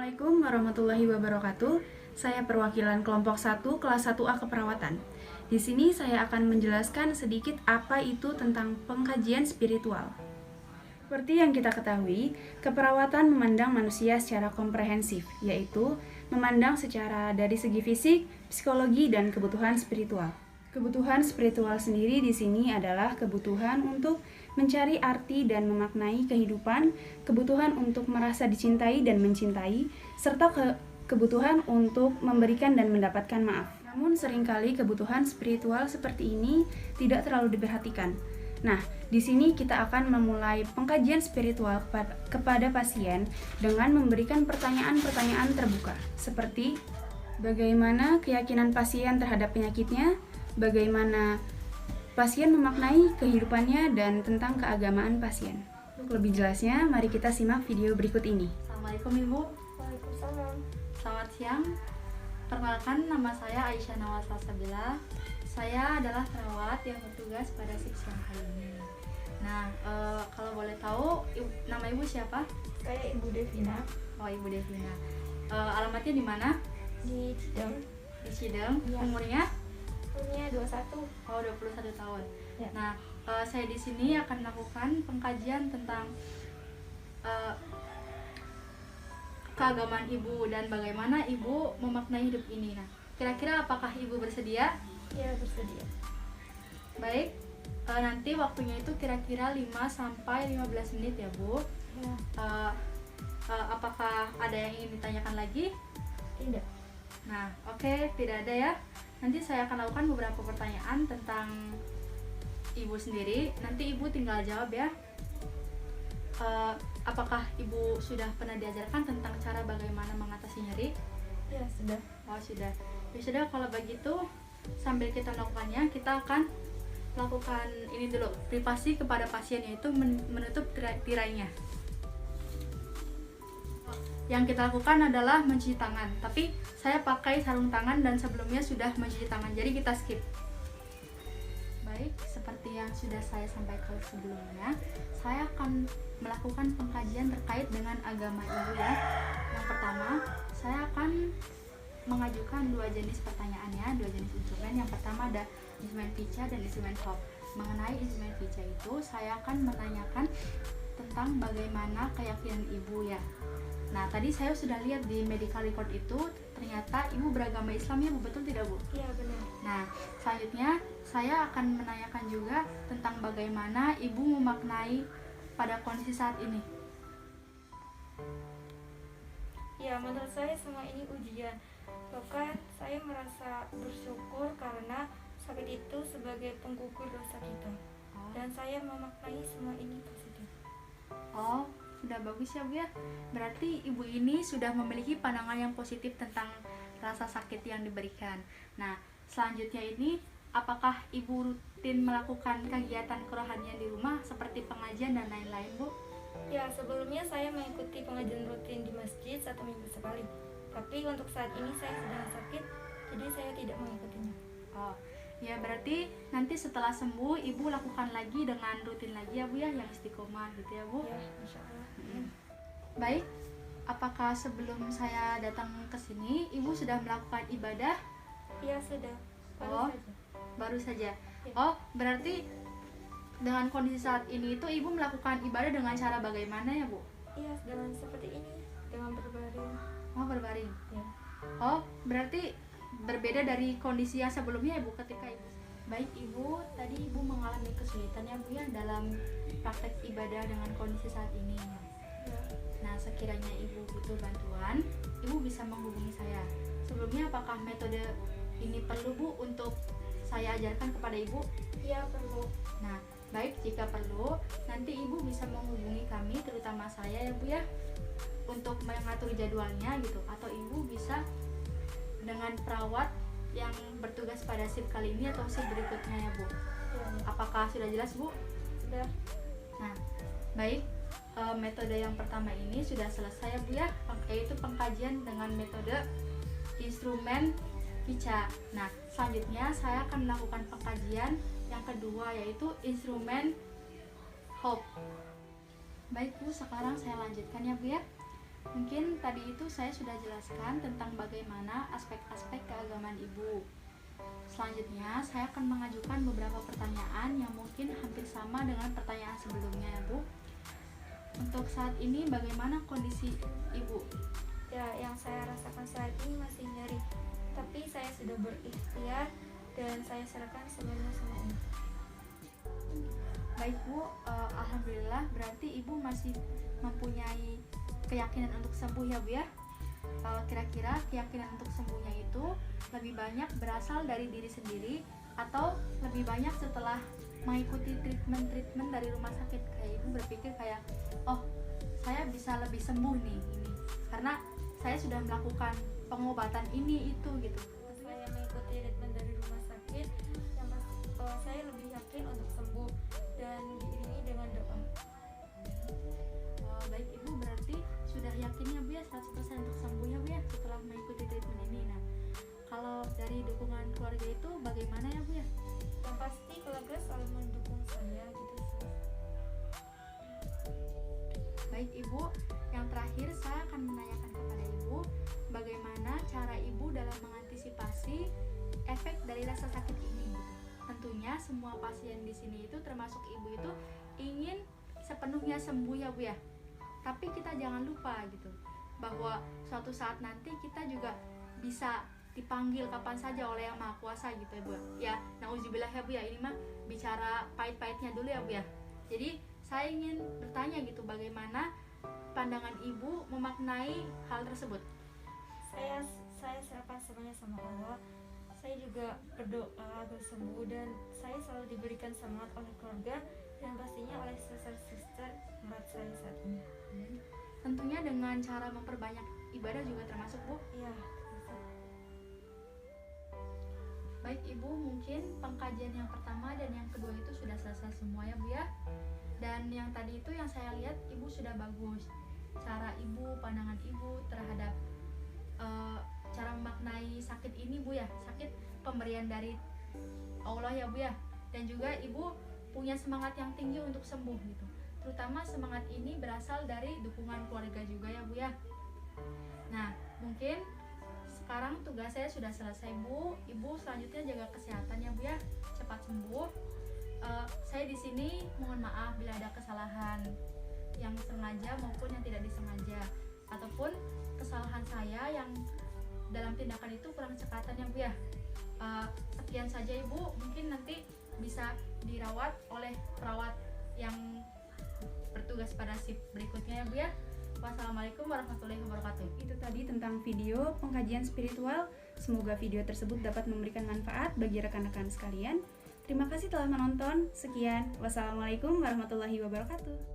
Assalamualaikum warahmatullahi wabarakatuh. Saya perwakilan kelompok 1 kelas 1A keperawatan. Di sini saya akan menjelaskan sedikit apa itu tentang pengkajian spiritual. Seperti yang kita ketahui, keperawatan memandang manusia secara komprehensif, yaitu memandang secara dari segi fisik, psikologi, dan kebutuhan spiritual. Kebutuhan spiritual sendiri di sini adalah kebutuhan untuk mencari arti dan memaknai kehidupan, kebutuhan untuk merasa dicintai dan mencintai, serta kebutuhan untuk memberikan dan mendapatkan maaf. Namun seringkali kebutuhan spiritual seperti ini tidak terlalu diperhatikan. Nah, di sini kita akan memulai pengkajian spiritual kepada pasien dengan memberikan pertanyaan-pertanyaan terbuka, seperti bagaimana keyakinan pasien terhadap penyakitnya, bagaimana pasien memaknai kehidupannya, dan tentang keagamaan pasien. Untuk lebih jelasnya, mari kita simak video berikut ini. Assalamualaikum Ibu. Waalaikumsalam. Selamat siang. Perkenalkan, nama saya Aisyah Nawasa Sabila. Saya adalah perawat yang bertugas pada shift siang kali ini. Nah, kalau boleh tahu, nama Ibu siapa? Saya Ibu Devina Oh, Ibu Devina. Alamatnya di mana? di Cideng. Di Cideng. Iya. Umurnya? Umurnya 21. Oh, 21 tahun. Ya. Nah, saya di sini akan melakukan pengkajian tentang keagamaan Ibu dan bagaimana Ibu memaknai hidup ini. Nah, kira-kira apakah Ibu bersedia? Ya, bersedia. Baik, nanti waktunya itu kira-kira 5-15 menit ya Bu. Ya. Apakah ada yang ingin ditanyakan lagi? Tidak. Nah, oke, tidak ada ya. Nanti saya akan lakukan beberapa pertanyaan tentang Ibu sendiri. Nanti Ibu tinggal jawab ya. Apakah Ibu sudah pernah diajarkan tentang cara bagaimana mengatasi nyeri? Ya, sudah. Oh, sudah. Ya sudah, kalau begitu sambil kita melakukannya, kita akan lakukan ini dulu, privasi kepada pasien, yaitu menutup tirainya. Yang kita lakukan adalah mencuci tangan, tapi saya pakai sarung tangan dan sebelumnya sudah mencuci tangan, jadi kita skip. Baik, seperti yang sudah saya sampaikan sebelumnya, saya akan melakukan pengkajian terkait dengan agama Ibu ya. Yang pertama, saya akan mengajukan dua jenis pertanyaannya, dua jenis instrumen. Yang pertama ada instrumen PICA dan instrumen HOP. Mengenai instrumen PICA itu, saya akan menanyakan tentang bagaimana keyakinan Ibu ya. Nah, tadi saya sudah lihat di medical record itu, ternyata Ibu beragama Islam ya Bu, betul tidak Bu? Iya, benar. Nah, selanjutnya saya akan menanyakan juga tentang bagaimana Ibu memaknai pada kondisi saat ini. Ya, menurut saya semua ini ujian. Bahkan saya merasa bersyukur karena sakit itu sebagai penggugur dosa kita. Dan saya memaknai semua ini positif. Oh, sudah bagus ya Bu ya. Berarti Ibu ini sudah memiliki pandangan yang positif tentang rasa sakit yang diberikan. Nah, selanjutnya ini, apakah Ibu rutin melakukan kegiatan kerohanian di rumah seperti pengajian dan lain-lain Bu? Ya, sebelumnya saya mengikuti pengajian rutin di masjid 1 minggu sekali. Tapi untuk saat ini saya sedang sakit, jadi saya tidak mengikutinya. Oh, ya berarti nanti setelah sembuh Ibu lakukan lagi dengan rutin lagi ya Bu ya, yang istiqomah gitu ya Bu. Ya, insya Allah. Baik, apakah sebelum saya datang ke sini Ibu sudah melakukan ibadah? Ya, sudah. Oh, Saja. baru saja. Ya. Oh, berarti dengan kondisi saat ini itu Ibu melakukan ibadah dengan cara bagaimana ya Bu? Iya, dengan seperti ini, dengan berbaring. Oh, berbaring. Ya. Oh, berarti berbeda dari kondisi yang sebelumnya ya Bu, ketika Ibu. Baik Ibu, tadi Ibu mengalami kesulitan ya Bu ya dalam praktek ibadah dengan kondisi saat ini. Ya. Nah, sekiranya Ibu butuh bantuan, Ibu bisa menghubungi saya. Sebelumnya, apakah metode ini perlu Bu untuk saya ajarkan kepada Ibu? Iya, perlu. Nah, baik, jika perlu, nanti Ibu bisa menghubungi kami, terutama saya ya Bu ya, untuk mengatur jadwalnya gitu. Atau Ibu bisa dengan perawat yang bertugas pada shift kali ini atau shift berikutnya ya Bu. Ya. Apakah sudah jelas Bu? Sudah. Nah, baik, metode yang pertama ini sudah selesai ya Bu ya, yaitu pengkajian dengan metode instrumen PICA. Nah, selanjutnya saya akan melakukan pengkajian yang kedua, yaitu instrumen HOP. Baik Bu, sekarang saya lanjutkan ya Bu ya. Mungkin tadi itu saya sudah jelaskan tentang bagaimana aspek-aspek keagamaan Ibu. Selanjutnya, saya akan mengajukan beberapa pertanyaan yang mungkin hampir sama dengan pertanyaan sebelumnya ya Bu. Untuk saat ini bagaimana kondisi Ibu? Ya, yang saya rasakan saat ini masih nyeri, tapi saya sudah berikhtiar dan saya serahkan semuanya sama Allah. Baik Bu, Alhamdulillah berarti Ibu masih mempunyai keyakinan untuk sembuh ya Bu ya. Kira-kira keyakinan untuk sembuhnya itu lebih banyak berasal dari diri sendiri atau lebih banyak setelah mengikuti treatment dari rumah sakit? Kayak Ibu berpikir kayak, oh saya bisa lebih sembuh nih ini karena saya sudah melakukan pengobatan ini itu gitu. Saya mengikuti treatment dari rumah sakit, yang saya lebih yakin untuk sembuh dan diiringi dengan doa. Baik Ibu, berarti sudah yakin ya Bu ya 100% untuk sembuh ya Bu ya setelah mengikuti treatment ini. Nah, kalau dari dukungan keluarga itu bagaimana ya Bu ya? Yang pasti keluarga selalu mendukung saya gitu sih. Baik Ibu, yang terakhir saya akan menanyakan kepada Ibu bagaimana cara Ibu dalam mengantisipasi efek dari rasa sakit ini. Tentunya semua pasien di sini itu termasuk Ibu itu ingin sepenuhnya sembuh ya Bu ya. Tapi kita jangan lupa gitu bahwa suatu saat nanti kita juga bisa dipanggil kapan saja oleh Yang Maha Kuasa gitu ya Bu ya. Nauzubillah ya Bu ya, ini mah bicara pahit-pahitnya dulu ya Bu ya. Jadi saya ingin bertanya gitu, bagaimana pandangan Ibu memaknai hal tersebut? Saya serahkan semuanya sama Allah. Saya juga berdoa agar sembuh dan saya selalu diberikan semangat oleh keluarga dan pastinya oleh suster-suster merawat saya saat ini. Tentunya dengan cara memperbanyak ibadah juga termasuk Bu. Iya. Baik Ibu, mungkin pengkajian yang pertama dan yang kedua itu sudah selesai semua ya Bu ya. Dan yang tadi itu yang saya lihat Ibu sudah bagus. Cara Ibu, pandangan Ibu terhadap cara memaknai sakit ini Bu ya. Sakit pemberian dari Allah ya Bu ya. Dan juga Ibu punya semangat yang tinggi untuk sembuh gitu. Terutama semangat ini berasal dari dukungan keluarga juga ya Bu ya. Nah, mungkin sekarang tugas saya sudah selesai Bu. Ibu selanjutnya jaga kesehatan ya Bu ya. Cepat sembuh. Saya di sini mohon maaf bila ada kesalahan yang sengaja maupun yang tidak disengaja, ataupun kesalahan saya yang dalam tindakan itu kurang cekatan ya Bu ya. Sekian saja Ibu, mungkin nanti bisa dirawat oleh perawat yang bertugas pada shift berikutnya ya Bu ya. Wassalamualaikum warahmatullahi wabarakatuh. Itu tadi tentang video pengkajian spiritual. Semoga video tersebut dapat memberikan manfaat bagi rekan-rekan sekalian. Terima kasih telah menonton. Sekian. Wassalamualaikum warahmatullahi wabarakatuh.